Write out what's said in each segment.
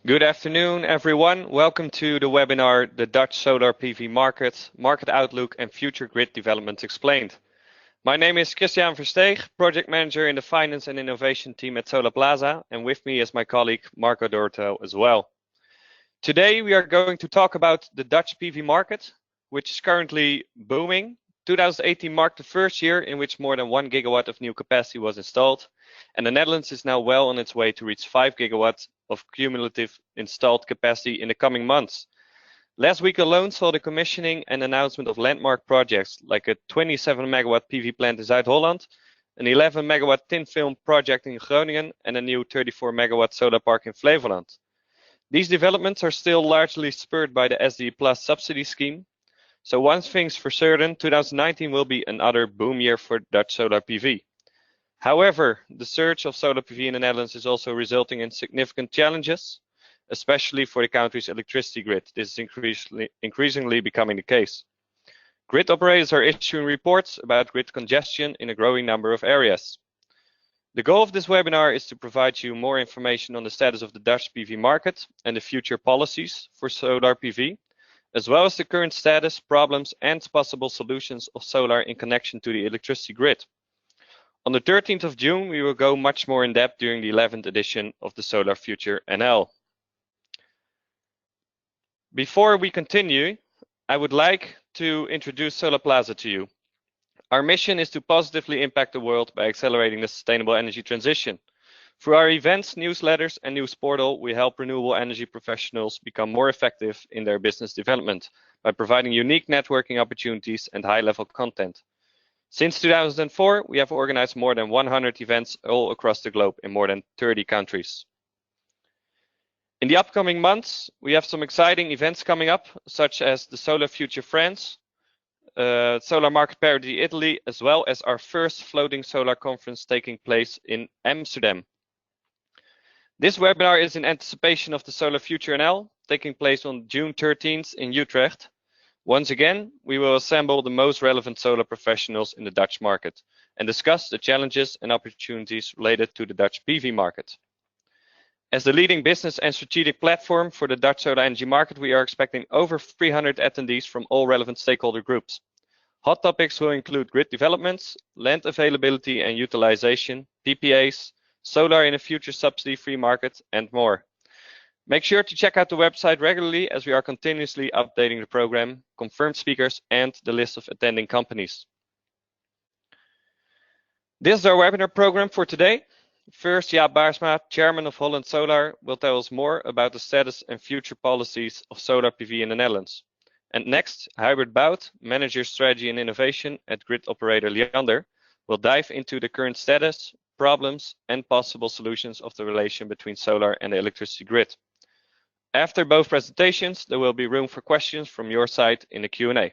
Good afternoon, everyone. Welcome to the webinar, The Dutch Solar PV Market, Market Outlook and Future Grid Developments Explained. My name is Christian Versteeg, Project Manager in the Finance and Innovation team at Solarplaza, and with me is my colleague Marco Dorto as well. Today we are going to talk about the Dutch PV market, which is currently booming. 2018 marked the first year in which more than 1 gigawatt of new capacity was installed, and the Netherlands is now well on its way to reach 5 gigawatts of cumulative installed capacity in the coming months. Last week alone saw the commissioning and announcement of landmark projects like a 27 megawatt PV plant in Zuid-Holland, an 11 megawatt thin film project in Groningen, and a new 34 megawatt solar park in Flevoland. These developments are still largely spurred by the SD Plus subsidy scheme. So one thing's for certain, 2019 will be another boom year for Dutch solar PV. However, the surge of solar PV in the Netherlands is also resulting in significant challenges, especially for the country's electricity grid. This is increasingly becoming the case. Grid operators are issuing reports about grid congestion in a growing number of areas. The goal of this webinar is to provide you more information on the status of the Dutch PV market and the future policies for solar PV, as well as the current status, problems, and possible solutions of solar in connection to the electricity grid. On the 13th of June, we will go much more in depth during the 11th edition of the Solar Future NL. Before we continue, I would like to introduce Solarplaza to you. Our mission is to positively impact the world by accelerating the sustainable energy transition. Through our events, newsletters, and news portal, we help renewable energy professionals become more effective in their business development by providing unique networking opportunities and high-level content. Since 2004, we have organized more than 100 events all across the globe in more than 30 countries. In the upcoming months, we have some exciting events coming up, such as the Solar Future France, Solar Market Parity Italy, as well as our first floating solar conference taking place in Amsterdam. This webinar is in anticipation of the Solar Future NL, taking place on June 13th in Utrecht. Once again, we will assemble the most relevant solar professionals in the Dutch market and discuss the challenges and opportunities related to the Dutch PV market. As the leading business and strategic platform for the Dutch solar energy market, we are expecting over 300 attendees from all relevant stakeholder groups. Hot topics will include grid developments, land availability and utilization, PPAs, solar in a future subsidy-free market, and more. Make sure to check out the website regularly as we are continuously updating the program, confirmed speakers, and the list of attending companies. This is our webinar program for today. First, Jaap Baarsma, Chairman of Holland Solar, will tell us more about the status and future policies of solar PV in the Netherlands. And next, Huibert Baud, Manager Strategy and Innovation at grid operator Liander, will dive into the current status, problems, and possible solutions of the relation between solar and the electricity grid. After both presentations, there will be room for questions from your side in the Q&A.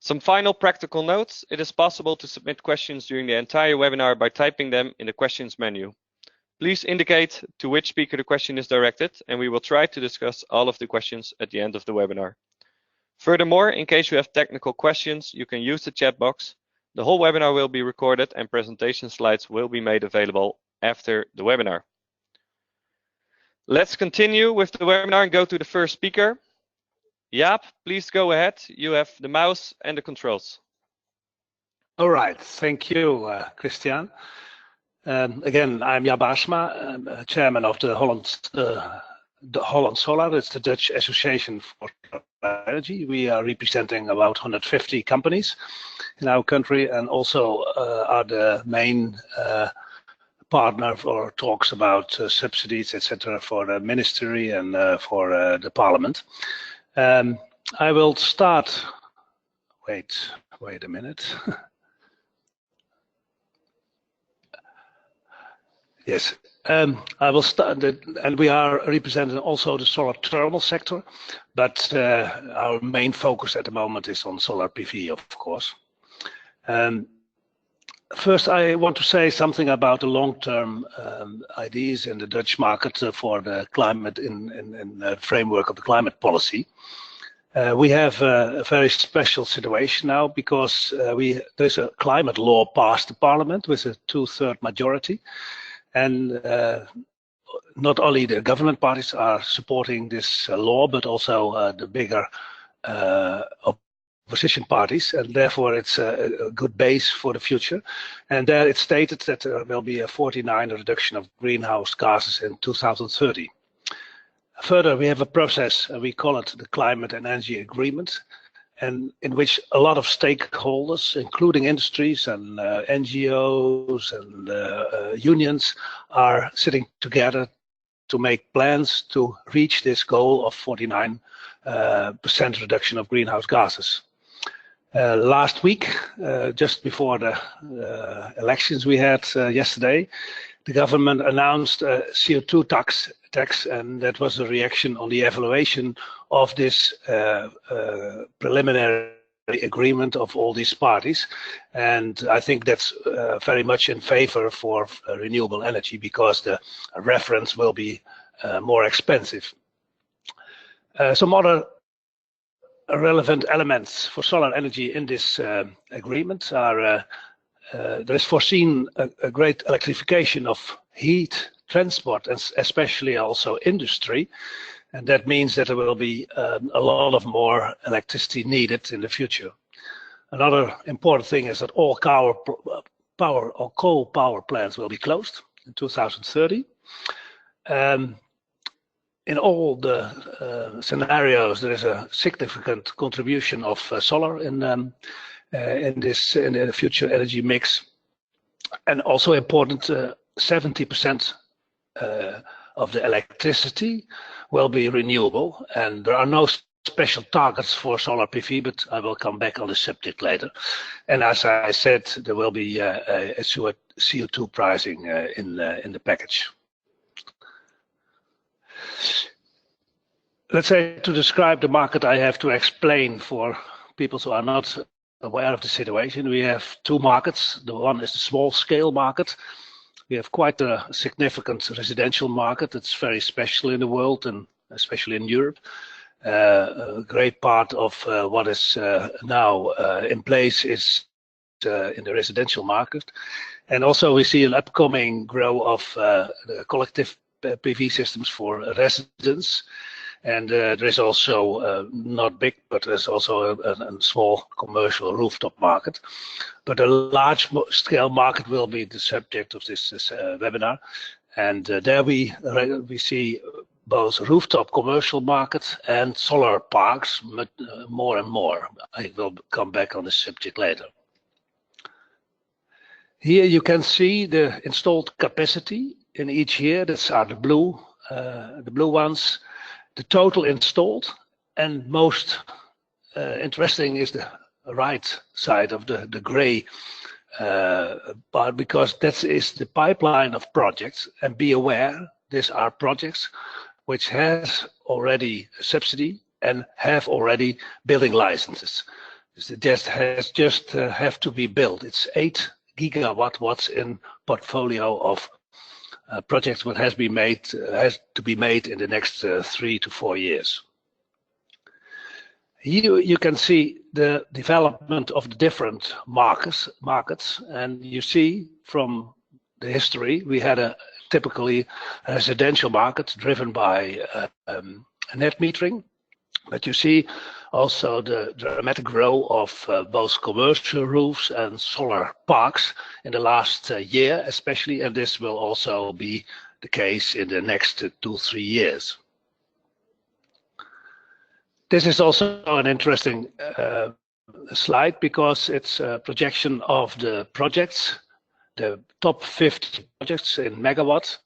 Some final practical notes. It is possible to submit questions during the entire webinar by typing them in the questions menu. Please indicate to which speaker the question is directed, and we will try to discuss all of the questions at the end of the webinar. Furthermore, in case you have technical questions, you can use the chat box. The whole webinar will be recorded and presentation slides will be made available after the webinar. Let's continue with the webinar and go to the first speaker. Jaap, please go ahead. You have the mouse and the controls. All right, thank you, Christian. Again, I'm Jaap Baarsma, Chairman of the Holland Solar. It's the Dutch Association for Energy. We are representing about 150 companies in our country and also are the main partner for talks about subsidies, etc., for the ministry and for the parliament. I will start. Wait a minute. Yes, I will start, and we are representing also the solar thermal sector, but our main focus at the moment is on solar PV, of course. First, I want to say something about the long-term ideas in the Dutch market for the climate in the framework of the climate policy. We have a very special situation now because there's a climate law passed the parliament with a 2/3 majority. And not only the government parties are supporting this law, but also the bigger opposition parties, and therefore it's a good base for the future. And there it's stated that there will be a 49% reduction of greenhouse gases in 2030. Further, we have a process, we call it the Climate and Energy Agreement, and in which a lot of stakeholders, including industries and NGOs and unions, are sitting together to make plans to reach this goal of 49% reduction of greenhouse gases. Last week, just before the elections we had yesterday, the government announced a CO2 tax, and that was a reaction on the evaluation of this preliminary agreement of all these parties. And I think that's very much in favor for renewable energy, because the reference will be more expensive. Some other relevant elements for solar energy in this agreement are there is foreseen a great electrification of heat, transport, and especially also industry. And that means that there will be a lot of more electricity needed in the future. Another important thing is that all coal power plants will be closed in 2030. In all the scenarios, there is a significant contribution of solar in the future energy mix, and also important, 70% of the electricity will be renewable, and there are no special targets for solar PV, but I will come back on the subject later. And as I said, there will be a CO2 pricing in the package. Let's say, to describe the market, I have to explain for people who are not aware of the situation. We have two markets. The one is the small scale market. We have quite a significant residential market. It's very special in the world, and especially in Europe. A great part of what is now in place is in the residential market. And also we see an upcoming growth of the collective PV systems for residents. And there is also, not big, but there's also a small commercial rooftop market. But a large scale market will be the subject of this webinar. And there we see both rooftop commercial markets and solar parks, more and more. I will come back on this subject later. Here you can see the installed capacity in each year. These are the blue ones. The total installed, and most interesting is the right side of the gray part, because that is the pipeline of projects. And be aware, these are projects which has already a subsidy and have already building licenses. It just have to be built. It's 8 gigawatt in portfolio of projects what has to be made in the next 3 to 4 years. Here you can see the development of the different markets, and you see from the history we had typically a residential market driven by net metering, but you see also the dramatic growth of both commercial roofs and solar parks in the last year especially, and this will also be the case in the next 2-3 years. This is also an interesting slide, because it's a projection of the projects, the top 50 projects in megawatts,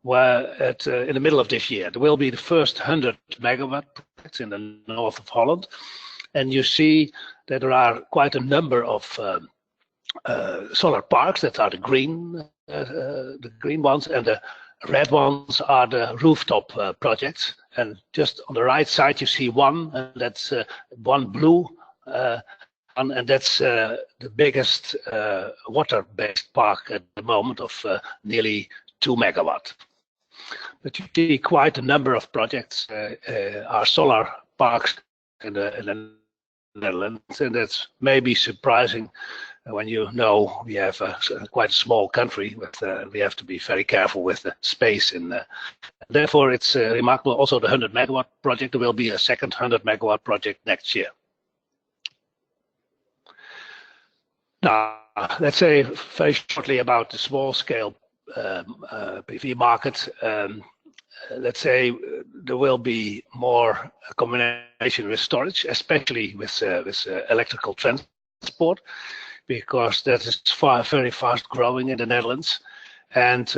where in the middle of this year there will be the first 100 megawatt projects in the north of Holland, and you see that there are quite a number of solar parks that are the green ones, and the red ones are the rooftop projects. And just on the right side you see one, and that's one blue and that's the biggest water-based park at the moment of nearly 2 megawatt. But you see quite a number of projects are solar parks in the Netherlands, and that's maybe surprising when you know we have quite a small country, with, we have to be very careful with the space. Therefore, it's remarkable. Also, the 100 megawatt project, there will be a second 100 megawatt project next year. Now, let's say very shortly about the small scale PV market. Let's say there will be more combination with storage, especially with electrical transport, because that is very fast growing in the Netherlands. And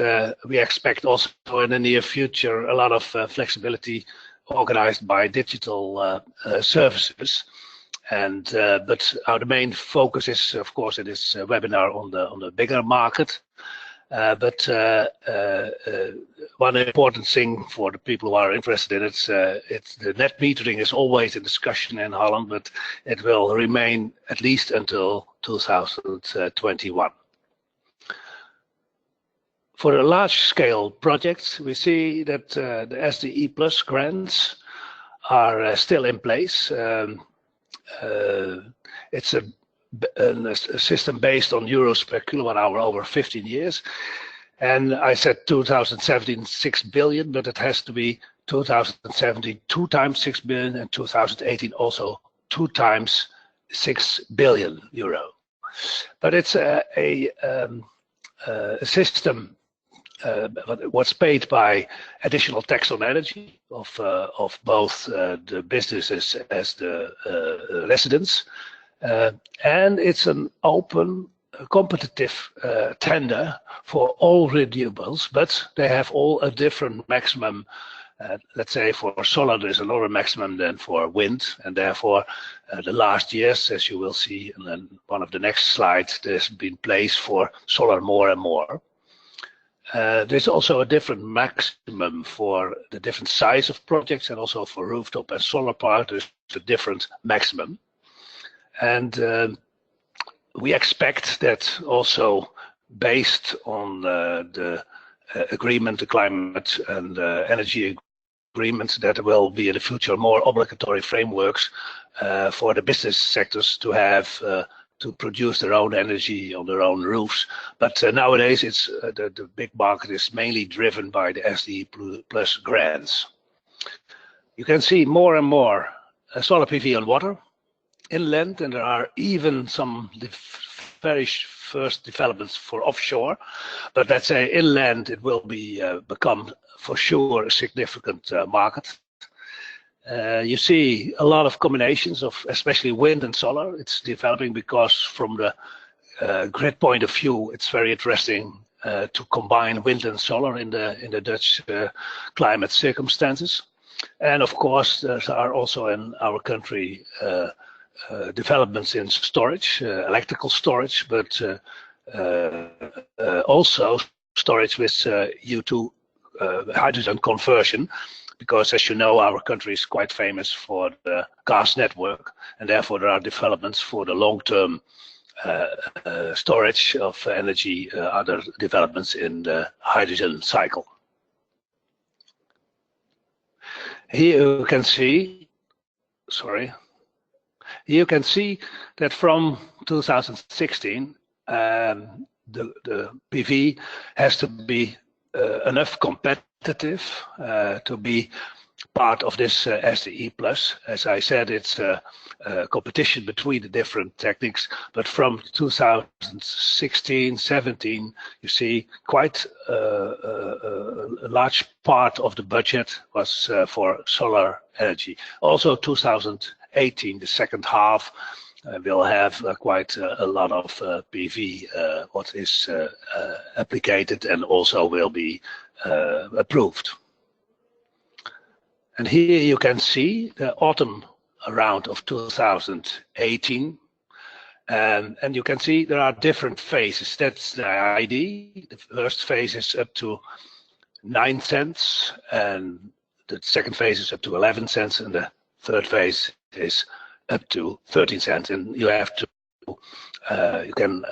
we expect also in the near future a lot of flexibility organized by digital services. And but our main focus is, of course, in this webinar on the bigger market. But one important thing for the people who are interested in it's the net metering is always a discussion in Holland, but it will remain at least until 2021. For the large-scale projects, we see that the SDE Plus grants are still in place. It's a system based on euros per kilowatt hour over 15 years. And I said 2017, 6 billion, but it has to be 2017, 2 times 6 billion, and 2018 also 2 times 6 billion euro. But it's a system what's paid by additional tax on energy of both the businesses as the residents. And it's an open, competitive tender for all renewables, but they have all a different maximum. Let's say for solar, there's a lower maximum than for wind, and therefore the last years, as you will see in then one of the next slides, there's been place for solar more and more. There's also a different maximum for the different size of projects, and also for rooftop and solar park, there's a different maximum. And we expect that also based on the agreement, the climate and energy agreements, that there will be in the future more obligatory frameworks for the business sectors to have to produce their own energy on their own roofs. But nowadays, it's the big market is mainly driven by the SDE Plus grants. You can see more and more solar PV on water, inland, and there are even some very first developments for offshore. But let's say inland, it will be become for sure a significant market. You see a lot of combinations of especially wind and solar. It's developing because from the grid point of view, it's very interesting to combine wind and solar in the Dutch climate circumstances. And of course, there are also in our country developments in storage, electrical storage, but also storage with U2 hydrogen conversion. Because, as you know, our country is quite famous for the gas network, and therefore there are developments for the long-term storage of energy, other developments in the hydrogen cycle. Here you can see, you can see that from 2016, the PV has to be enough competitive to be part of this SDE Plus. As I said, it's a competition between the different techniques, but from 2016, 17, you see quite a large part of the budget was for solar energy. Also 2018, the second half, will have quite a lot of PV what is applicated and also will be approved. And here you can see the autumn round of 2018, and you can see there are different phases. That's the ID. The first phase is up to 9 cents, and the second phase is up to 11 cents, and the third phase is up to 13 cents. And you have to you can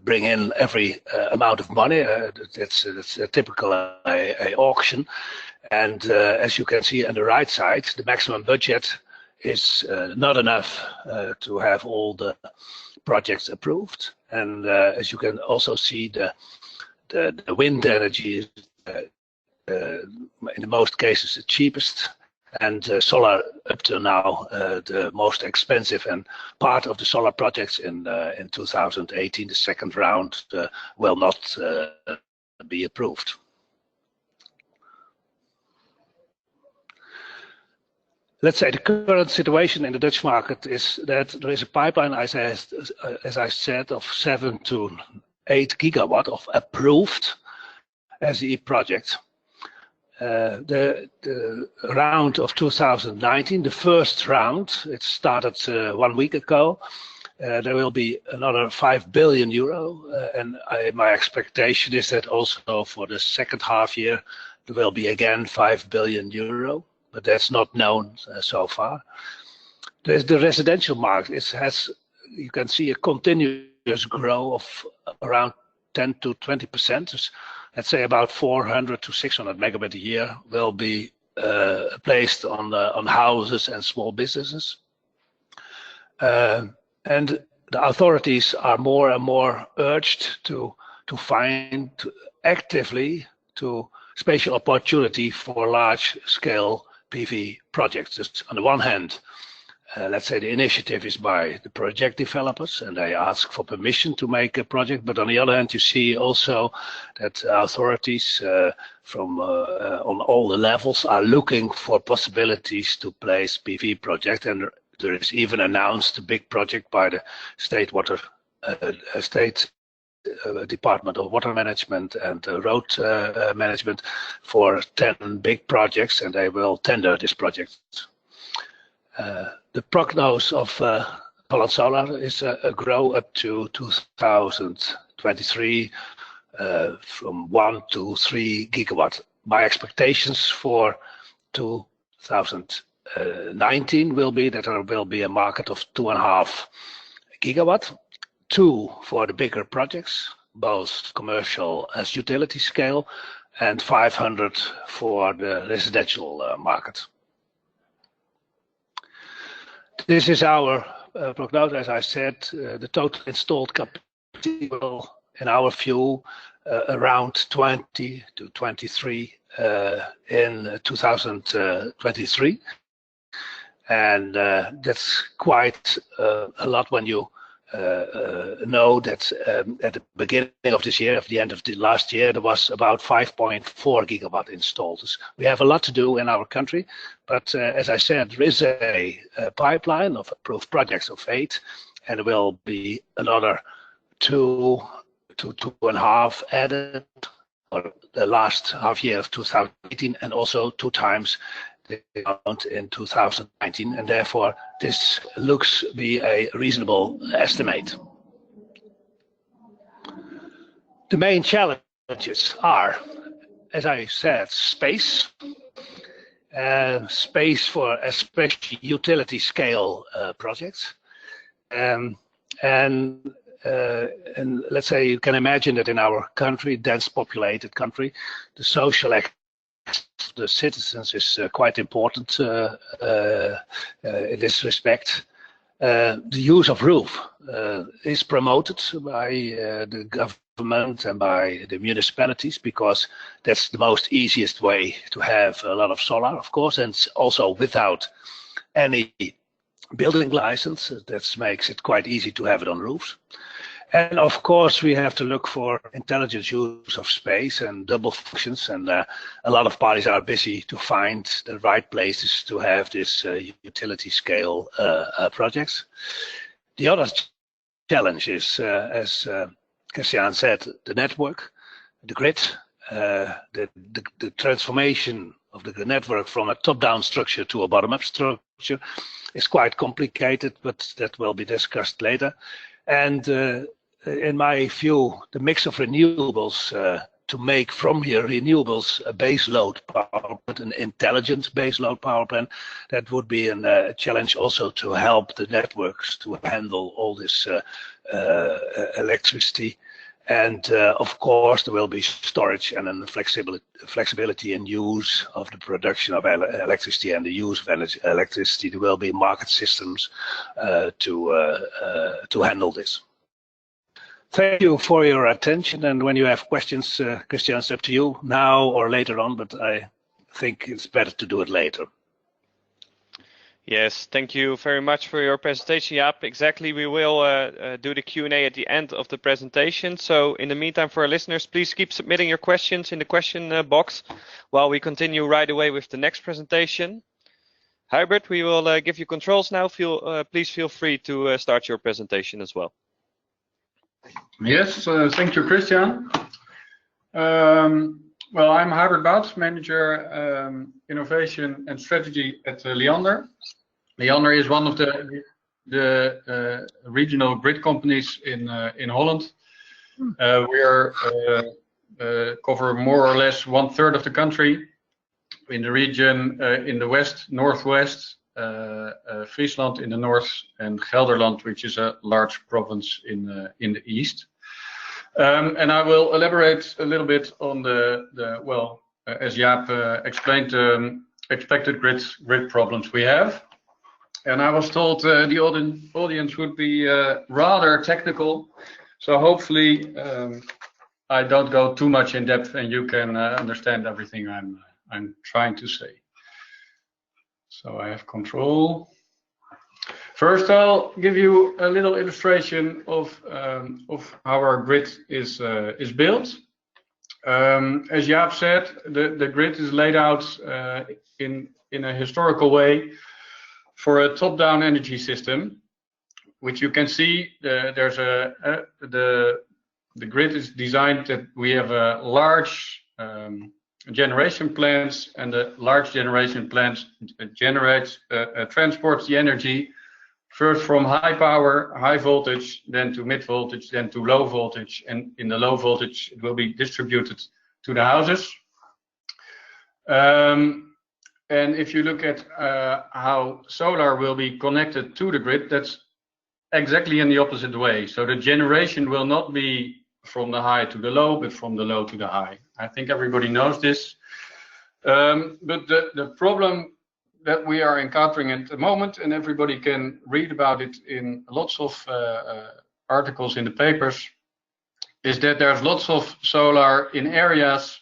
bring in every amount of money. That's a typical auction. And as you can see on the right side, the maximum budget is not enough to have all the projects approved. And as you can also see, the wind energy is in most cases the cheapest, and solar up to now the most expensive. And part of the solar projects in 2018, the second round, will not be approved. Let's say the current situation in the Dutch market is that there is a pipeline, as I said, of 7 to 8 gigawatt of approved SE projects. The round of 2019, the first round, it started 1 week ago. There will be another 5 billion euro, and my expectation is that also for the second half year there will be again 5 billion euro, but that's not known so far. There's the residential market. You can see a continuous growth of around 10 to 20%. Let's say about 400 to 600 megabit a year will be placed on houses and small businesses. And the authorities are more and more urged to find actively to spatial opportunity for large-scale PV projects. Just on the one hand, let's say the initiative is by the project developers and they ask for permission to make a project. But on the other hand, you see also that authorities from on all the levels are looking for possibilities to place PV project. And there is even announced a big project by the State Department of Water Management and Road Management for 10 big projects, and they will tender this project. The prognosis of Holland Solar is a grow up to 2023 from 1 to 3 gigawatt. My expectations for 2019 will be that there will be a market of 2.5 gigawatt, 2 for the bigger projects, both commercial as utility scale, and 500 for the residential market. This is our prognosis. As I said, the total installed capacity will, in our view, around 20 to 23 in 2023. And that's quite a lot when you know that at the beginning of this year, at the end of the last year, there was about 5.4 gigawatt installed. We have a lot to do in our country, but as I said, there is a pipeline of approved projects of 8, and there will be another 2 to 2.5 added for the last half year of 2018, and also 2 times the amount in 2019, and therefore this looks to be a reasonable estimate. The main challenges are, as I said, space for especially utility scale projects, and let's say you can imagine that in our country, dense populated country, the social the citizens is quite important in this respect. The use of roof is promoted by the government and by the municipalities, because that's the most easiest way to have a lot of solar, of course, and also without any building license. That makes it quite easy to have it on roofs. And of course, we have to look for intelligent use of space and double functions. And a lot of parties are busy to find the right places to have this utility scale projects. The other challenge is, as Christian said, the network, the grid, the transformation of the network from a top-down structure to a bottom-up structure is quite complicated, but that will be discussed later. And in my view, the mix of renewables to make from your renewables a base load power plant, an intelligent base load power plant, that would be a challenge also to help the networks to handle all this electricity. And of course, there will be storage and then flexibility in use of the production of electricity and the use of electricity. There will be market systems to handle this. Thank you for your attention. And when you have questions, Christian, it's up to you now or later on, but I think it's better to do it later. Yes, thank you very much for your presentation, Jaap. Exactly, we will do the Q&A at the end of the presentation. So in the meantime, for our listeners, please keep submitting your questions in the question box while we continue right away with the next presentation. Huibert, we will give you controls now. Please feel free to start your presentation as well. Yes, thank you, Christian. Well, I'm Huibert Baud, Manager Innovation and Strategy at Liander. Liander is one of the regional grid companies in Holland. We cover more or less 1/3 of the country in the region in the west, northwest, Friesland in the north, and Gelderland, which is a large province in the east. And I will elaborate a little bit on well, as Jaap explained, expected grid problems we have. And I was told the audience would be rather technical, so hopefully I don't go too much in depth and you can understand everything I'm trying to say. So I have control. First, I'll give you a little illustration of how our grid is built. As Jaap said, the grid is laid out in a historical way for a top-down energy system, which you can see. The grid is designed that we have a large generation plants, and the large generation plants transports the energy first from high power, high voltage, then to mid voltage, then to low voltage, and in the low voltage it will be distributed to the houses. And if you look at how solar will be connected to the grid, that's exactly in the opposite way. So the generation will not be from the high to the low, but from the low to the high. I think everybody knows this. But the problem that we are encountering at the moment, and everybody can read about it in lots of articles in the papers, is that there's lots of solar in areas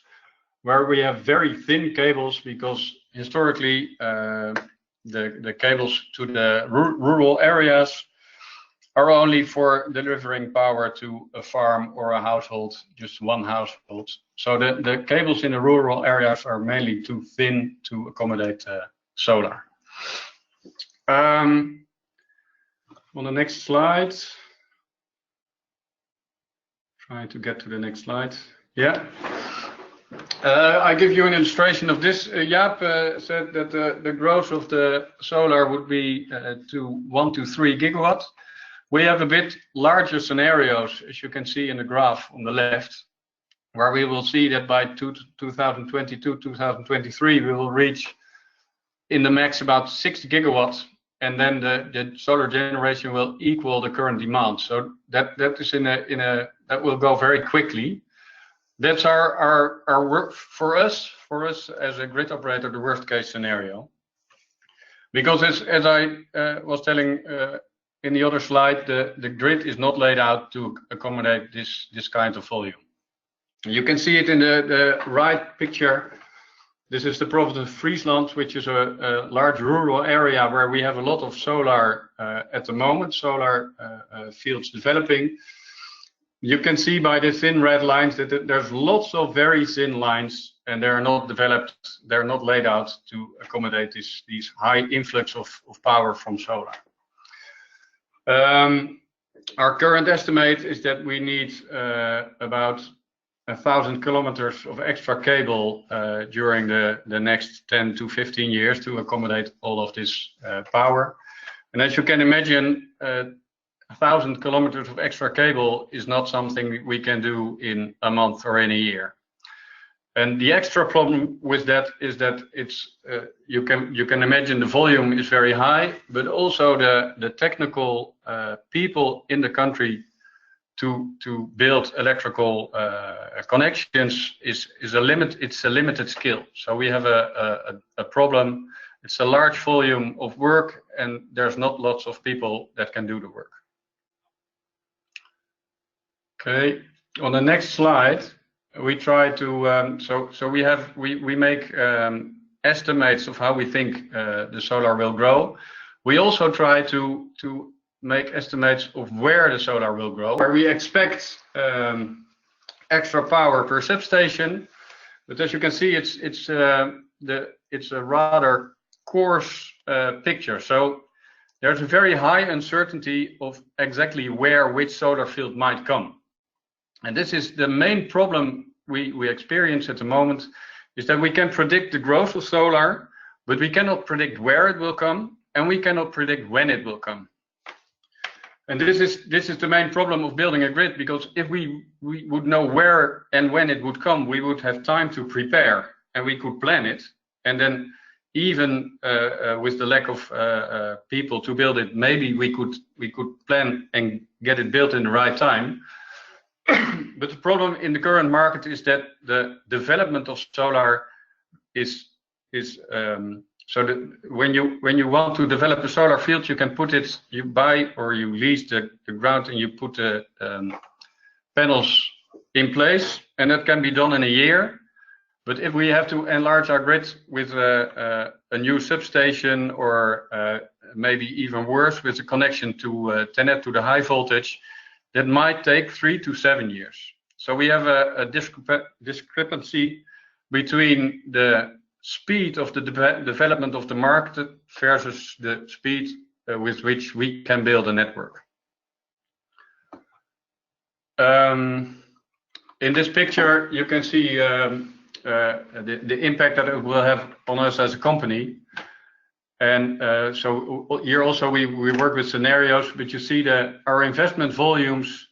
where we have very thin cables, because historically the cables to the rural areas are only for delivering power to a farm or a household, just one household. So the cables in the rural areas are mainly too thin to accommodate solar. On the next slide, trying to get to the next slide. Yeah. I give you an illustration of this. Jaap said that the growth of the solar would be to 1 to 3 gigawatts. We have a bit larger scenarios, as you can see in the graph on the left, where we will see that by 2022, 2023, we will reach in the max about 6 gigawatts, and then the solar generation will equal the current demand. So that is that will go very quickly. That's our work for us as a grid operator, the worst case scenario. Because as I was telling in the other slide, the grid is not laid out to accommodate this kind of volume. You can see it in the right picture. This is the province of Friesland, which is a large rural area where we have a lot of solar at the moment, solar fields developing. You can see by the thin red lines that there's lots of very thin lines, and they're not developed, they're not laid out to accommodate these high influx of power from solar. Our current estimate is that we need about 1,000 kilometers of extra cable during the next 10 to 15 years to accommodate all of this power. And as you can imagine, 1,000 kilometers of extra cable is not something we can do in a month or in a year. And the extra problem with that is that it's you can imagine the volume is very high, but also the technical people in the country to build electrical connections is a limit. It's a limited skill. So we have a problem. It's a large volume of work, and there's not lots of people that can do the work. Okay, on the next slide, we try to we make estimates of how we think the solar will grow. We also try to make estimates of where the solar will grow, where we expect extra power per substation. But as you can see, it's a rather coarse picture. So there's a very high uncertainty of exactly where which solar field might come. And this is the main problem we experience at the moment, is that we can predict the growth of solar, but we cannot predict where it will come, and we cannot predict when it will come. And this is the main problem of building a grid, because if we would know where and when it would come, we would have time to prepare and we could plan it. And then even with the lack of people to build it, maybe we could plan and get it built in the right time. But the problem in the current market is that the development of solar is so that when you want to develop a solar field, you can put it, you buy or you lease the ground, and you put the panels in place, and that can be done in a year. But if we have to enlarge our grid with a new substation, or maybe even worse, with a connection to TenneT, to the high voltage, that might take 3 to 7 years. So we have a discrepancy between the speed of the development of the market versus the speed with which we can build a network. In this picture, you can see the impact that it will have on us as a company. And so here also we work with scenarios, but you see that our investment volumes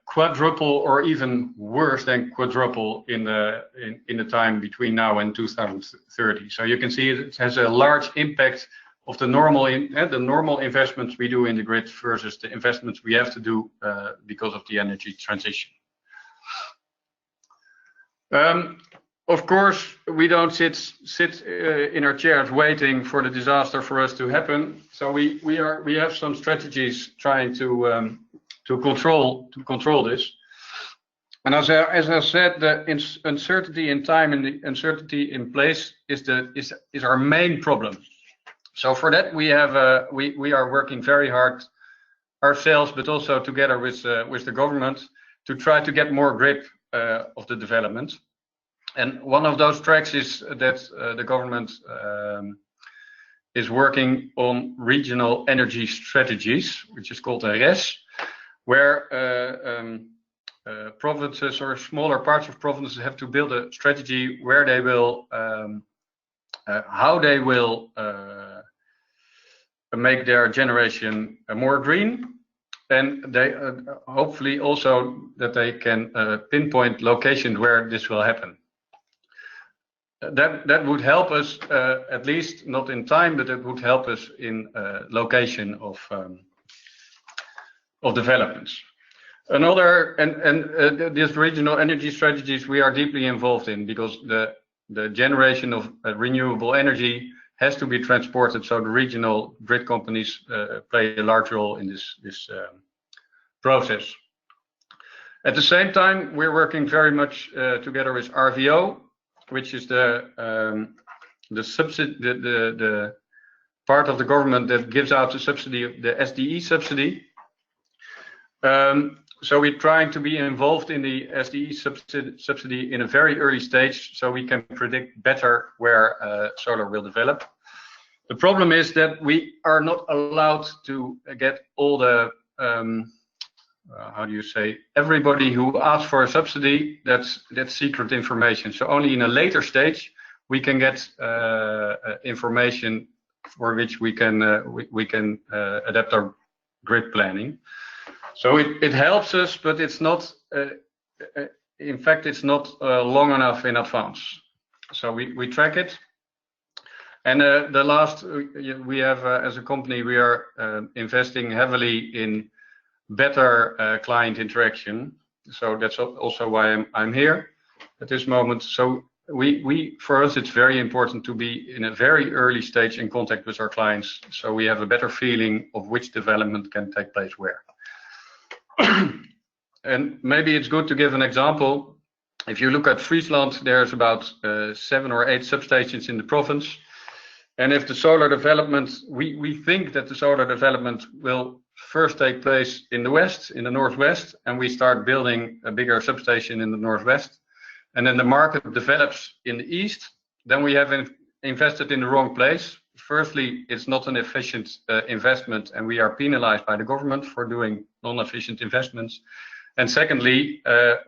quadruple, or even worse than quadruple, in the time between now and 2030. So you can see it has a large impact of the normal investments we do in the grid versus the investments we have to do because of the energy transition. Of course, we don't sit in our chairs waiting for the disaster for us to happen. So we have some strategies trying to control this. And as I said, the uncertainty in time and the uncertainty in place is our main problem. So for that, we are working very hard ourselves, but also together with the government, to try to get more grip of the development. And one of those tracks is that the government is working on regional energy strategies, which is called a RES, where provinces or smaller parts of provinces have to build a strategy where they will, how they will make their generation more green. And they hopefully also that they can pinpoint locations where this will happen. That would help us, at least not in time, but it would help us in location of developments. Another these regional energy strategies we are deeply involved in, because the generation of renewable energy has to be transported. So the regional grid companies play a large role in this process. At the same time, we're working very much together with RVO, which is the subsidy, the part of the government that gives out the subsidy, the SDE subsidy. So we're trying to be involved in the SDE subsidy in a very early stage, so we can predict better where solar will develop. The problem is that we are not allowed to get all the how do you say, everybody who asks for a subsidy, that's secret information. So only in a later stage we can get information for which we can adapt our grid planning. So it helps us, but it's not. In fact, it's not long enough in advance. So we track it. And the last we have as a company, we are investing heavily in better client interaction. So that's also why I'm here at this moment. So for us, it's very important to be in a very early stage in contact with our clients, so we have a better feeling of which development can take place where. And maybe it's good to give an example. If you look at Friesland, there's about 7 or 8 substations in the province. And if the solar development, we think that the solar development will first take place in the west, in the northwest, and we start building a bigger substation in the northwest. And then the market develops in the east, then we have invested in the wrong place. Firstly, it's not an efficient investment, and we are penalized by the government for doing non-efficient investments. And secondly,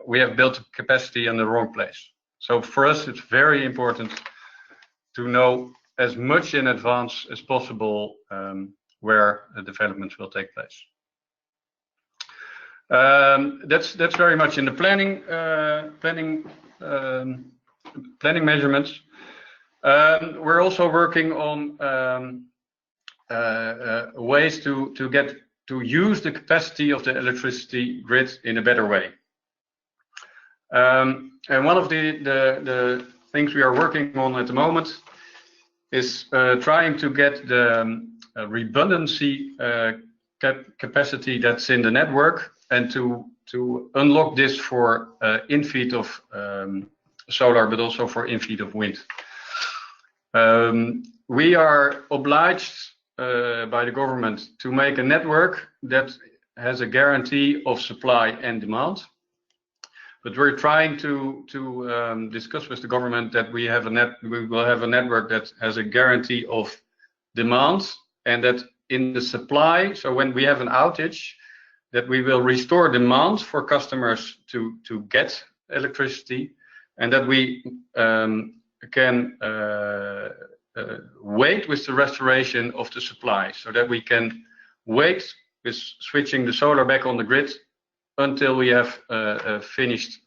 we have built capacity in the wrong place. So for us, it's very important to know as much in advance as possible where the developments will take place. That's very much in the planning measurements. We're also working on ways to use the capacity of the electricity grid in a better way. And one of the things we are working on at the moment is trying to get the redundancy capacity that's in the network, and to unlock this for in-feed of solar, but also for in-feed of wind. We are obliged by the government to make a network that has a guarantee of supply and demand. But we're trying to discuss with the government that we will have a network that has a guarantee of demand, and that in the supply, so when we have an outage, that we will restore demand for customers to get electricity, and that we can wait with the restoration of the supply, so that we can wait with switching the solar back on the grid until we have finished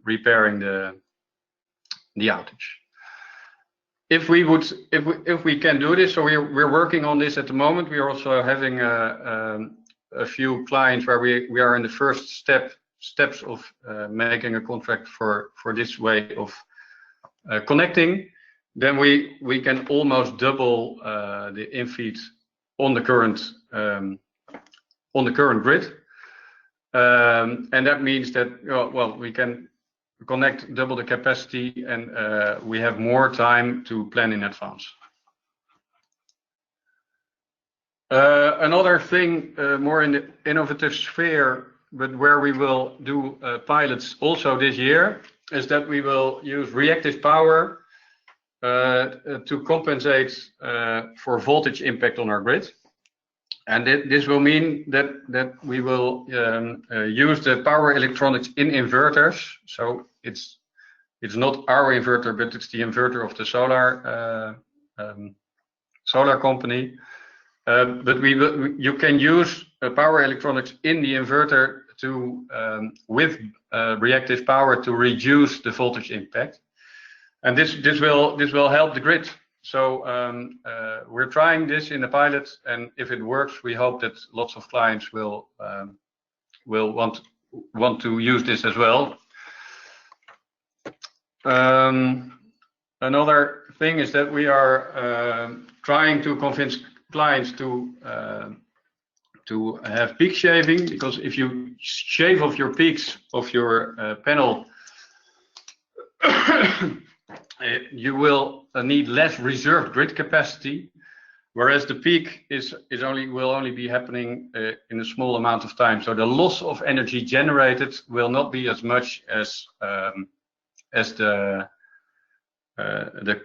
repairing the outage. If we can do this, so we're working on this at the moment. We are also having a few clients where we are in the first steps of making a contract for this way of connecting. Then we can almost double the in-feed on the current grid. And that means that, well, we can connect double the capacity, and we have more time to plan in advance. Another thing, more in the innovative sphere, but where we will do pilots also this year, is that we will use reactive power to compensate for voltage impact on our grid. And this will mean that we will use the power electronics in inverters. So it's not our inverter, but it's the inverter of the solar company. But you can use power electronics in the inverter with reactive power to reduce the voltage impact, and this will help the grid. So we're trying this in a pilot, and if it works, we hope that lots of clients will want to use this as well. Another thing is that we are trying to convince clients to have peak shaving, because if you shave off your peaks of your panel, you will need less reserved grid capacity, whereas the peak will only be happening in a small amount of time. So the loss of energy generated will not be as much as the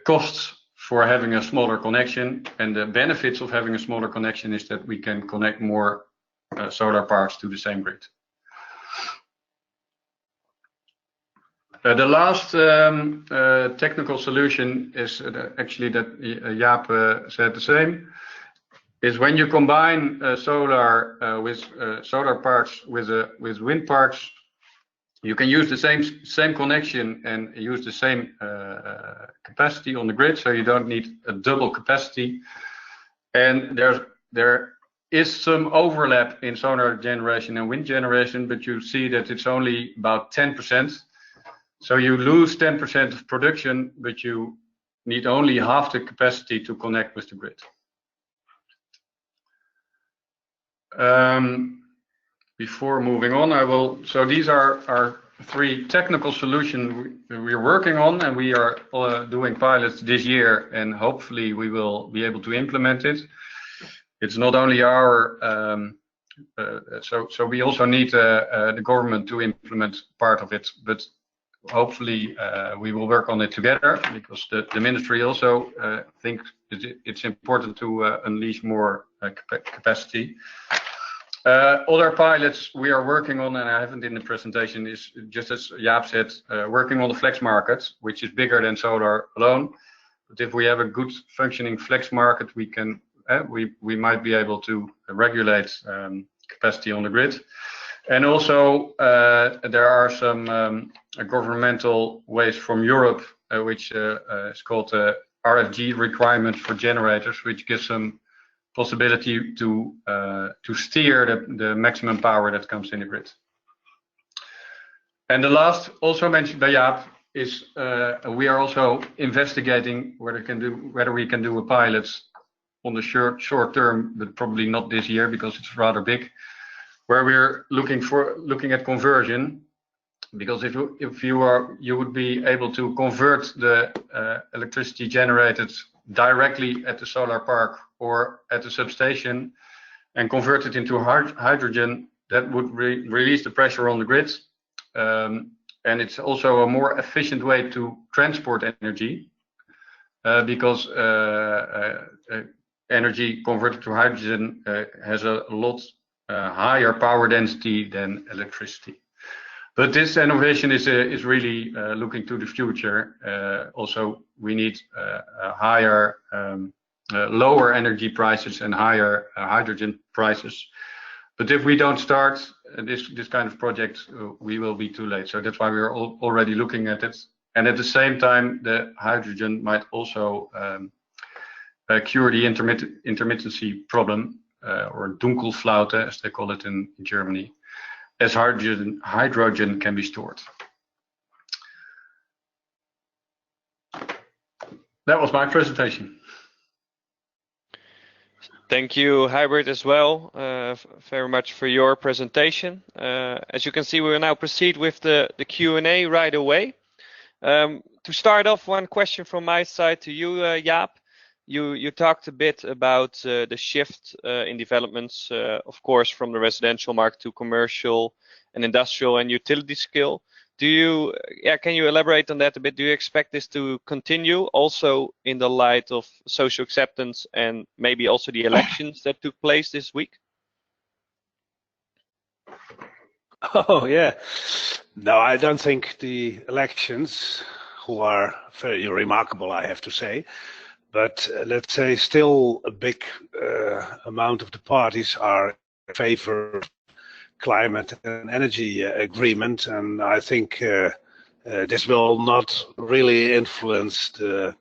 costs for having a smaller connection. And the benefits of having a smaller connection is that we can connect more solar parks to the same grid. The last technical solution is actually that Jaap said the same, is when you combine solar with solar parks with wind parks, you can use the same connection and use the same capacity on the grid, so you don't need a double capacity. And there is some overlap in solar generation and wind generation, but you see that it's only about 10%. So you lose 10% of production, but you need only half the capacity to connect with the grid. Before moving on, so these are our 3 technical solutions we're working on, and we are doing pilots this year, and hopefully we will be able to implement it. It's not only our, so we also need the government to implement part of it, but hopefully we will work on it together, because the ministry also thinks it's important to unleash more capacity. Other pilots we are working on, and I haven't in the presentation, is just as Jaap said, working on the flex market, which is bigger than solar alone. But if we have a good functioning flex market, we can we might be able to regulate capacity on the grid. And also there are some governmental ways from Europe, which is called RFG requirement for generators, which gives some possibility to steer the maximum power that comes in the grid. And the last, also mentioned by Jaap, is we are also investigating whether we can do a pilot on the short term, but probably not this year because it's rather big, where we're looking at conversion. Because if you would be able to convert the electricity generated directly at the solar park or at the substation and convert it into hydrogen, that would release the pressure on the grid. And it's also a more efficient way to transport energy because energy converted to hydrogen has a lot higher power density than electricity. But this innovation is really looking to the future. Also, we need higher, lower energy prices and higher hydrogen prices. But if we don't start this kind of project, we will be too late. So that's why we're already looking at it. And at the same time, the hydrogen might also cure the intermittency problem, or Dunkelflaute, as they call it in Germany, as hydrogen can be stored. That was my presentation. Thank you, Huibert, as well, very much for your presentation. As you can see, we will now proceed with the Q&A right away. To start off, one question from my side to you, Jaap. You talked a bit about the shift in developments, of course, from the residential market to commercial and industrial and utility scale. Can you elaborate on that a bit? Do you expect this to continue also in the light of social acceptance and maybe also the elections that took place this week? Oh, yeah. No, I don't think the elections, who are very remarkable, I have to say, but let's say still a big amount of the parties are in favor of climate and energy agreement, and I think this will not really influence the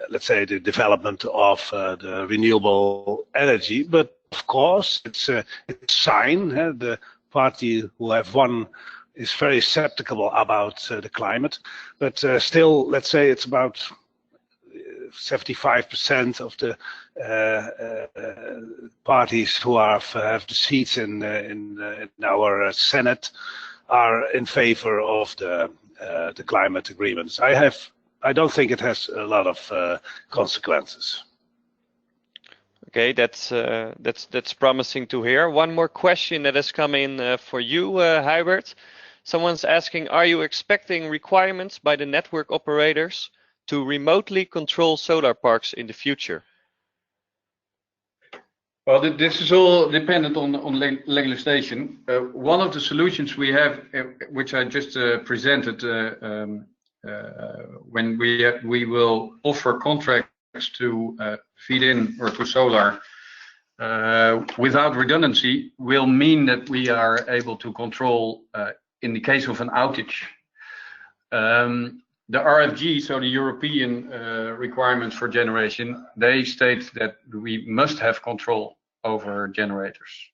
let's say the development of the renewable energy. But of course, it's a sign. The party who have won is very skeptical about the climate, but still, let's say it's about 75% of the parties who have the seats in our Senate are in favor of the climate agreements. I don't think it has a lot of consequences. Okay, that's promising to hear. One more question that has come in for you, Huibert. Someone's asking, are you expecting requirements by the network operators to remotely control solar parks in the future? Well, this is all dependent on legislation. One of the solutions we have, which I just presented, when we will offer contracts to feed in or to solar without redundancy, will mean that we are able to control in the case of an outage. The RFG, so the European requirements for generation, they state that we must have control. over generators.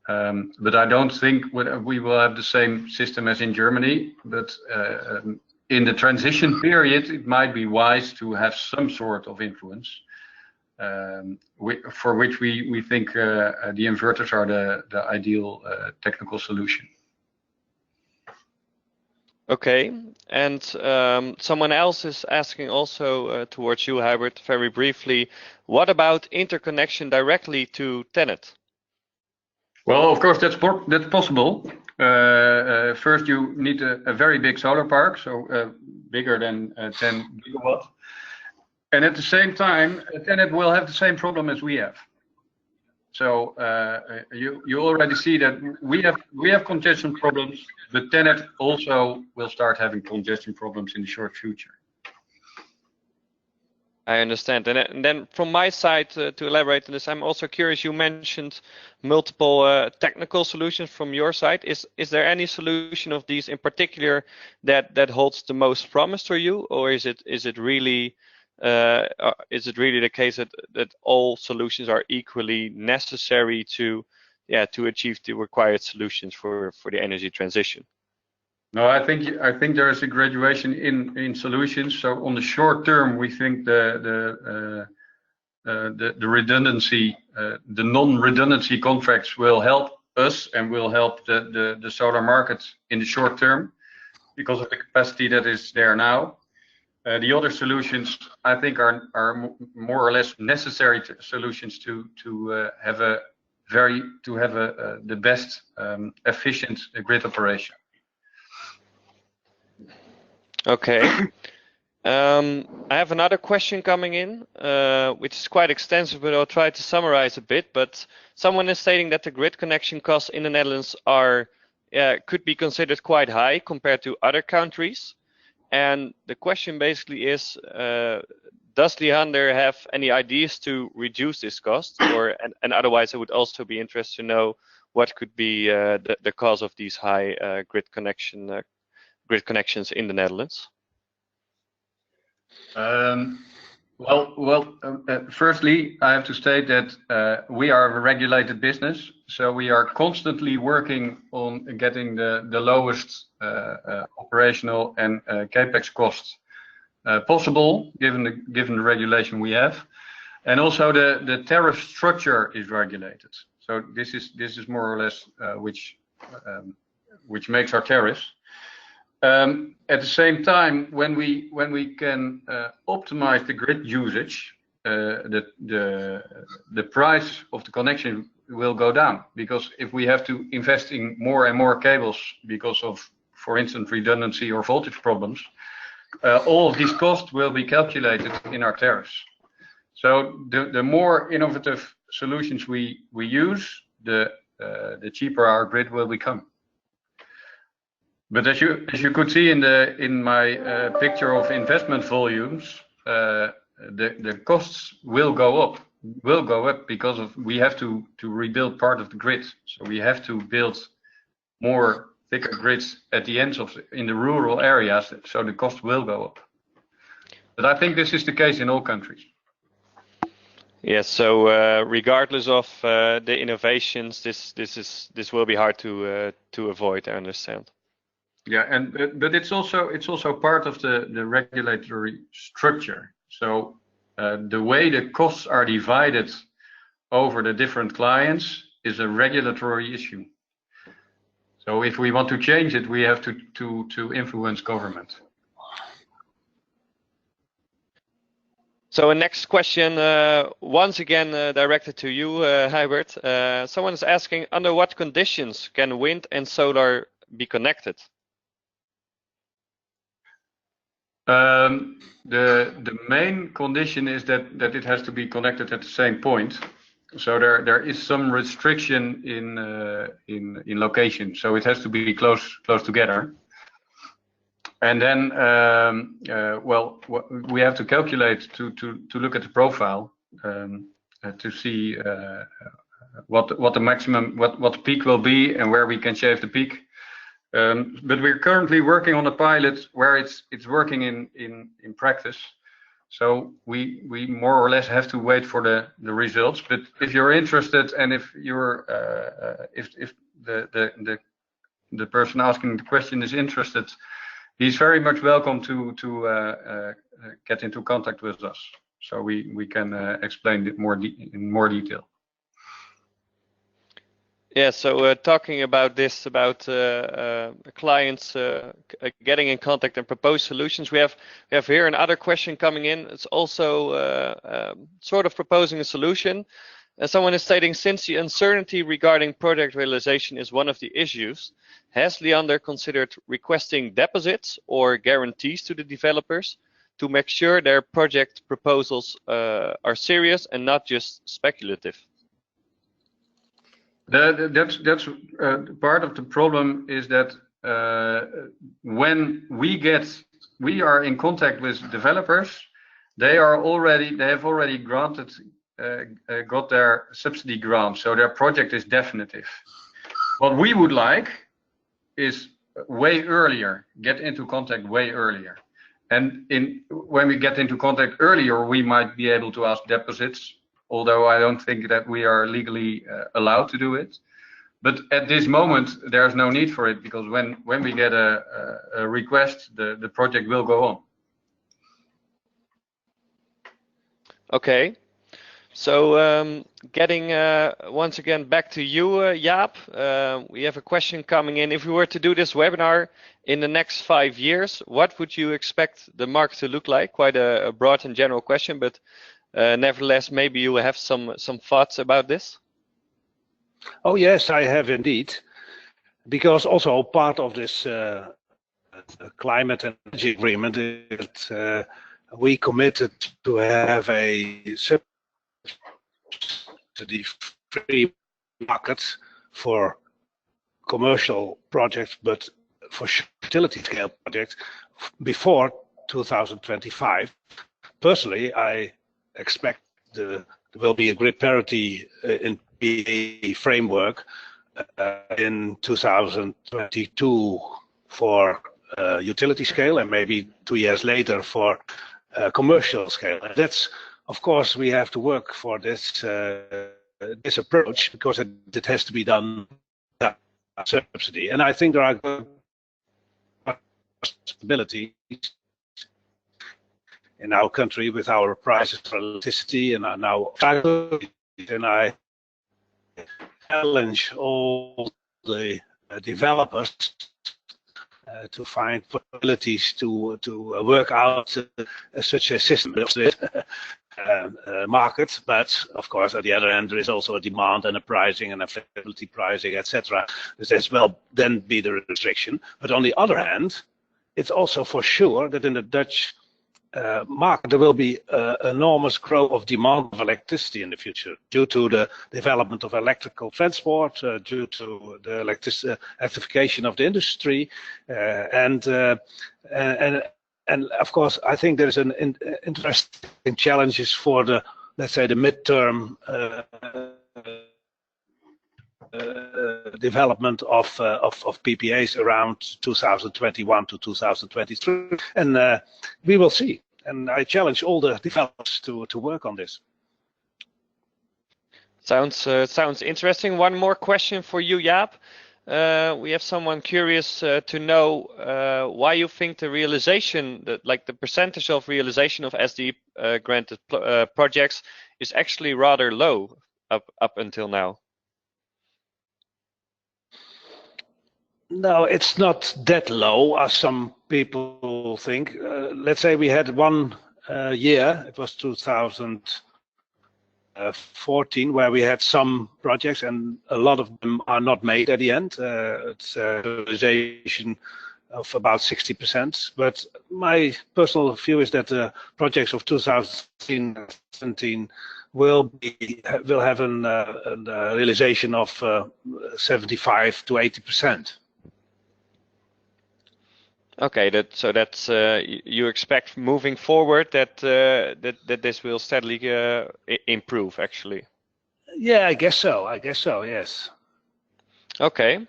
But I don't think we will have the same system as in Germany. But in the transition period, it might be wise to have some sort of influence, for which we think the inverters are the ideal technical solution. Okay, and someone else is asking also towards you, Huibert, very briefly, what about interconnection directly to tenant? Well, of course, that's possible. First, you need a very big solar park, so bigger than 10 gigawatts. And at the same time, a tenant will have the same problem as we have. So you already see that we have congestion problems, but tenant also will start having congestion problems in the short future. I understand. And then from my side, to elaborate on this, I'm also curious, you mentioned multiple technical solutions from your side. Is there any solution of these in particular that holds the most promise for you, or is it really the case that all solutions are equally necessary to achieve the required solutions for the energy transition? No, I think there is a graduation in solutions. So on the short term, we think the redundancy, the non-redundancy contracts will help us and will help the solar market in the short term because of the capacity that is there now. The other solutions, I think, are more or less necessary solutions to have the best efficient grid operation. Okay. I have another question coming in, which is quite extensive, but I'll try to summarize a bit. But someone is stating that the grid connection costs in the Netherlands could be considered quite high compared to other countries. And the question basically is, does Liander have any ideas to reduce this cost? And otherwise, I would also be interested to know what could be the cause of these high grid connections in the Netherlands. Firstly, I have to state that we are a regulated business, so we are constantly working on getting the lowest operational and capex costs possible, given the regulation we have, and also the tariff structure is regulated. So this is more or less which makes our tariffs. At the same time, when we can optimize the grid usage, the price of the connection will go down, because if we have to invest in more and more cables because of, for instance, redundancy or voltage problems, all of these costs will be calculated in our tariffs. So the more innovative solutions we use, the cheaper our grid will become. But as you could see in my picture of investment volumes, the costs will go up because we have to rebuild part of the grid. So we have to build more thicker grids at the ends in the rural areas. So the cost will go up. But I think this is the case in all countries. Yes. So regardless of the innovations, this will be hard to avoid. I understand. Yeah, but it's also part of the regulatory structure. So the way the costs are divided over the different clients is a regulatory issue. So if we want to change it, we have to influence government. So a next question, once again directed to you, Huibert. Someone is asking, under what conditions can wind and solar be connected? The main condition is that it has to be connected at the same point. So there is some restriction in location. So it has to be close together. And then we have to calculate to look at the profile to see what the maximum what the peak will be and where we can shave the peak. But we're currently working on a pilot where it's working in practice. So we more or less have to wait for the results. But if you're interested, and if you're if the person asking the question is interested, he's very much welcome to get into contact with us, so we can explain it in more detail. Yeah, so talking about this, about clients getting in contact and propose solutions, we have here another question coming in. It's also sort of proposing a solution. Someone is stating, since the uncertainty regarding project realization is one of the issues, has Liander considered requesting deposits or guarantees to the developers to make sure their project proposals are serious and not just speculative? That's part of the problem, is that when we are in contact with developers, they have already granted got their subsidy grant, so their project is definitive. What we would like is way earlier, get into contact way earlier. And when we get into contact earlier, we might be able to ask deposits, although I don't think that we are legally allowed to do it. But at this moment, there's no need for it, because when we get a request, the project will go on. Okay. So getting once again back to you, Jaap, we have a question coming in. If we were to do this webinar in the next 5 years, what would you expect the market to look like? Quite a broad and general question, but nevertheless, maybe you have some thoughts about this. Oh yes, I have indeed, because also part of this climate and energy agreement is that we committed to have a subsidy-free market for commercial projects, but for utility scale projects before 2025. Personally, I expect there will be a grid parity in PPA framework in 2022 for utility scale, and maybe 2 years later for commercial scale. And that's, of course, we have to work for this this approach, because it has to be done subsidy. And I think there are good possibilities in our country with our prices for electricity and now, and I challenge all the developers to find possibilities to work out such a system of this market. But of course, at the other end, there is also a demand and a pricing and a flexibility pricing, etc. This will then be the restriction. But on the other hand, it's also for sure that in the Dutch market there will be enormous growth of demand of electricity in the future, due to the development of electrical transport, due to the electrification of the industry, and of course I think there is an interesting challenges for the, let's say, the midterm development of PPAs around 2021 to 2023, and we will see. And I challenge all the developers to work on this. Sounds interesting. One more question for you, Jaap. We have someone curious to know why you think the realization, like the percentage of realization of SD granted projects, is actually rather low up until now. No, it's not that low as some people think. Let's say we had one year, it was 2014, where we had some projects, and a lot of them are not made at the end. It's a realization of about 60%. But my personal view is that the projects of 2017 will have a realization of 75 to 80%. Okay, so that's you expect moving forward that this will steadily improve, actually. Yeah, I guess so. Yes. Okay.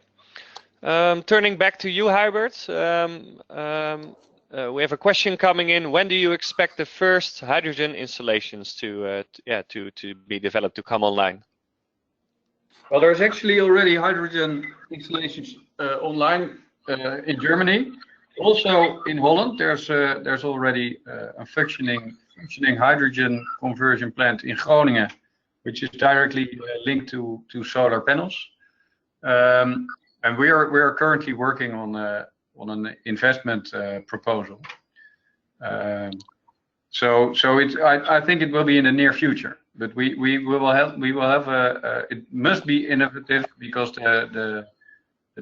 Turning back to you, Huibert. we have a question coming in. When do you expect the first hydrogen installations to be developed, to come online? Well, there's actually already hydrogen installations online in Germany. Also in Holland, there's already a functioning hydrogen conversion plant in Groningen, which is directly linked to solar panels. And we are currently working on an investment proposal. So I think it will be in the near future. But we will have it must be innovative, because the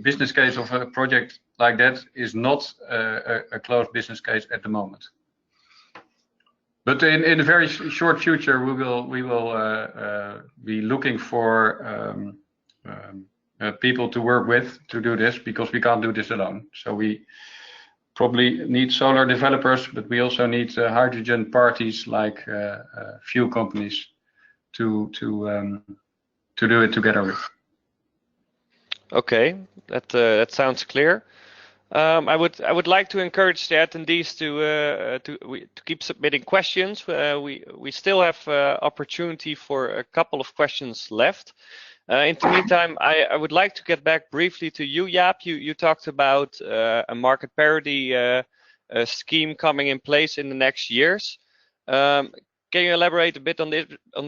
business case of a project like that is not a closed business case at the moment. But in a very short future, we will be looking for people to work with to do this, because we can't do this alone. So we probably need solar developers, but we also need hydrogen parties like fuel companies to do it together with. Okay, that sounds clear. I would like to encourage the attendees to keep submitting questions. We still have opportunity for a couple of questions left. In the meantime, I would like to get back briefly to you, Jaap. You talked about a market parity scheme coming in place in the next years. Can you elaborate a bit on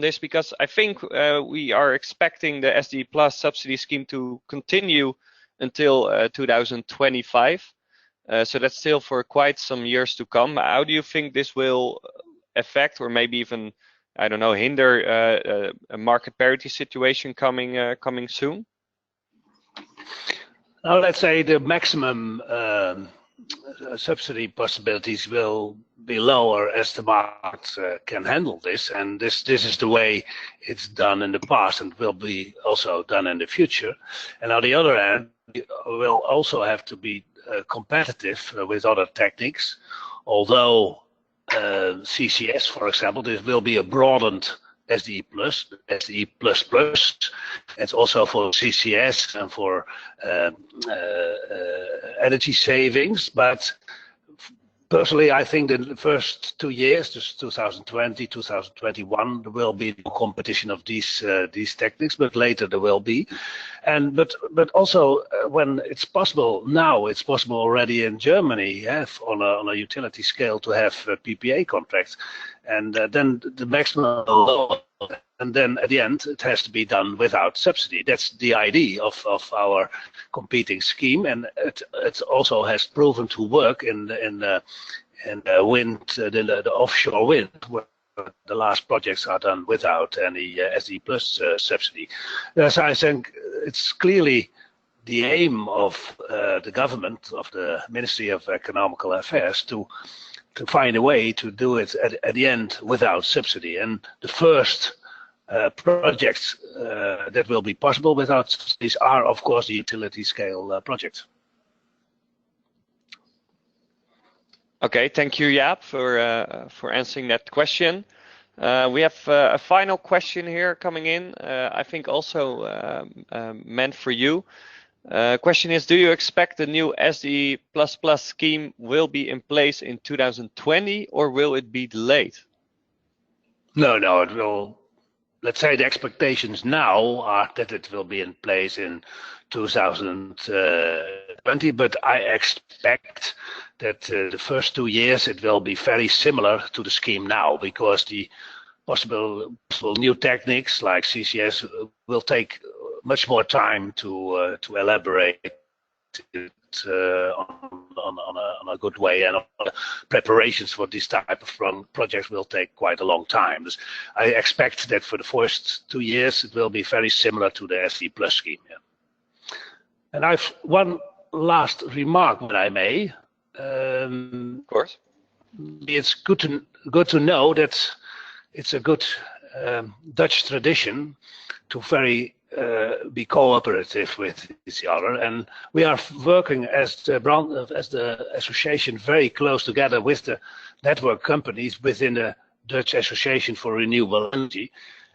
this? Because I think we are expecting the SD Plus subsidy scheme to continue until 2025. So that's still for quite some years to come. How do you think this will affect, or maybe even, I don't know, hinder a market parity situation coming soon? Now, let's say the maximum subsidy possibilities will be lower as the market can handle this, and this is the way it's done in the past and will be also done in the future. And on the other hand, we will also have to be competitive with other techniques, although CCS, for example, this will be a broadened SDE plus, SDE plus plus. It's also for CCS and for energy savings. But personally, I think that the first 2 years, just 2020, 2021, there will be no competition of these techniques, but later there will be. And but also when it's possible now, it's possible already in Germany, on a utility scale, to have PPA contracts, and then the maximum, and then at the end it has to be done without subsidy. That's the idea of our competing scheme, and it also has proven to work in wind, the offshore wind, where the last projects are done without any SD plus subsidy. So I think it's clearly the aim of the government, of the Ministry of Economical Affairs, to find a way to do it at the end without subsidy. And the first projects that will be possible without subsidies are, of course, the utility scale projects. Okay, thank you, Jaap, for answering that question. We have a final question here coming in, I think also meant for you. Question is, do you expect the new SDE++ scheme will be in place in 2020, or will it be delayed? No, it will. Let's say the expectations now are that it will be in place in 2020, but I expect that the first 2 years it will be very similar to the scheme now, because the possible new techniques like CCS will take much more time to elaborate it on a good way, and preparations for this type of projects will take quite a long time. I expect that for the first 2 years it will be very similar to the SD Plus scheme. Yeah. And I've one last remark, that I may. Of course. It's good to know that it's a good Dutch tradition to be cooperative with each other, and we are working as the association very close together with the network companies within the Dutch Association for Renewable Energy,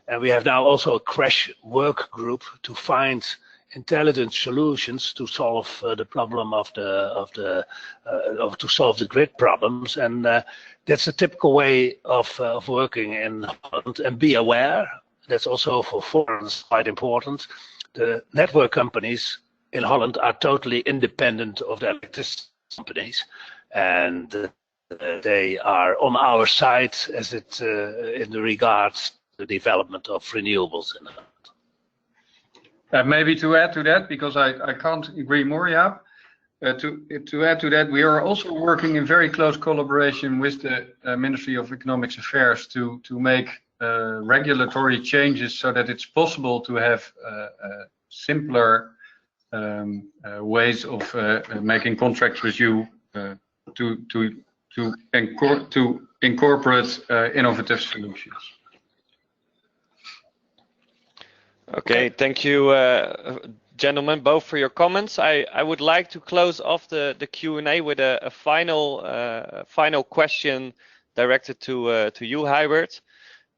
and we have now also a crash work group to find intelligent solutions to solve the problem of to solve the grid problems, and that's a typical way of working in Holland. And be aware, that's also for foreigners quite important. The network companies in Holland are totally independent of the electricity companies, and they are on our side as it in regards to the development of renewables in Holland. Maybe to add to that, because I can't agree more, Jaap. To add to that, we are also working in very close collaboration with the Ministry of Economic Affairs to make regulatory changes so that it's possible to have simpler ways of making contracts with you to incorporate innovative solutions. Okay, thank you, gentlemen, both for your comments. I would like to close off the Q&A with a final question directed to you, Huibert.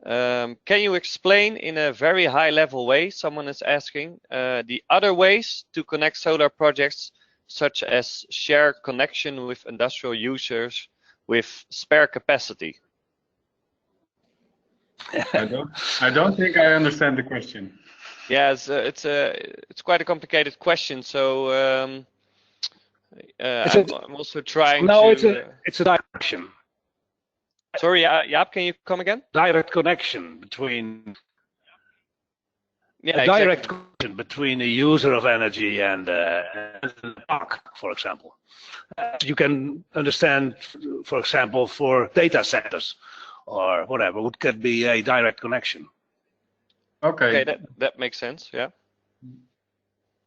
Can you explain in a very high level way, someone is asking, the other ways to connect solar projects, such as share connection with industrial users with spare capacity? I don't think I understand the question. Yeah, it's quite a complicated question. So I'm also trying no, to. it's a direction. Sorry, Jaap, can you come again? Direct connection between. Yeah, direct exactly. connection between a user of energy and the park, for example. You can understand, for example, for data centers or whatever, it could be a direct connection. Okay. That makes sense. Yeah.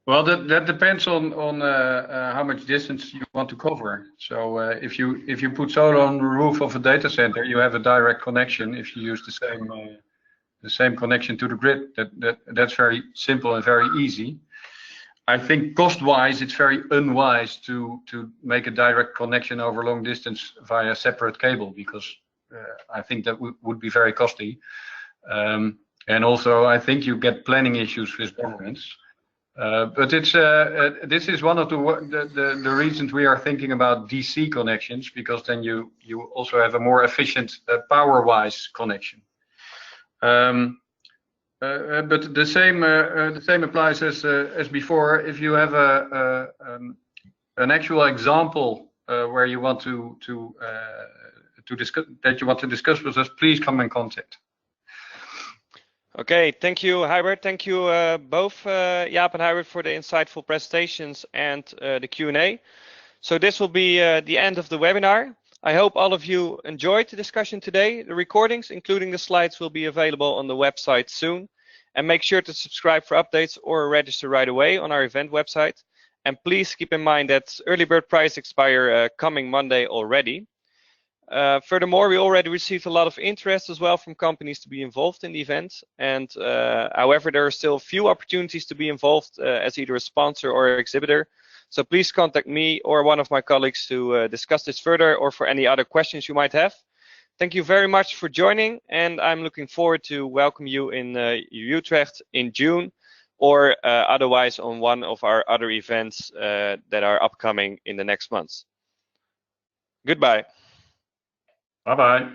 Well, that depends on how much distance you want to cover. So if you put solar on the roof of a data center, you have a direct connection. If you use the same connection to the grid, that's very simple and very easy. I think cost-wise, it's very unwise to make a direct connection over long distance via separate cable, because I think that would be very costly. And also, I think you get planning issues with governments. But it's this is one of the reasons we are thinking about DC connections, because then you also have a more efficient power-wise connection. But the same applies as before. If you have an actual example where you want to discuss with us, please come in contact. Okay, thank you, Huibert. Thank you both, Jaap and Huibert, for the insightful presentations and the Q&A. So this will be the end of the webinar. I hope all of you enjoyed the discussion today. The recordings, including the slides, will be available on the website soon. And make sure to subscribe for updates or register right away on our event website. And please keep in mind that early bird prices expire coming Monday already. Furthermore, we already received a lot of interest as well from companies to be involved in the event. And however, there are still few opportunities to be involved as either a sponsor or exhibitor. So please contact me or one of my colleagues to discuss this further, or for any other questions you might have. Thank you very much for joining, and I'm looking forward to welcome you in Utrecht in June, or otherwise on one of our other events that are upcoming in the next months. Goodbye. Bye-bye.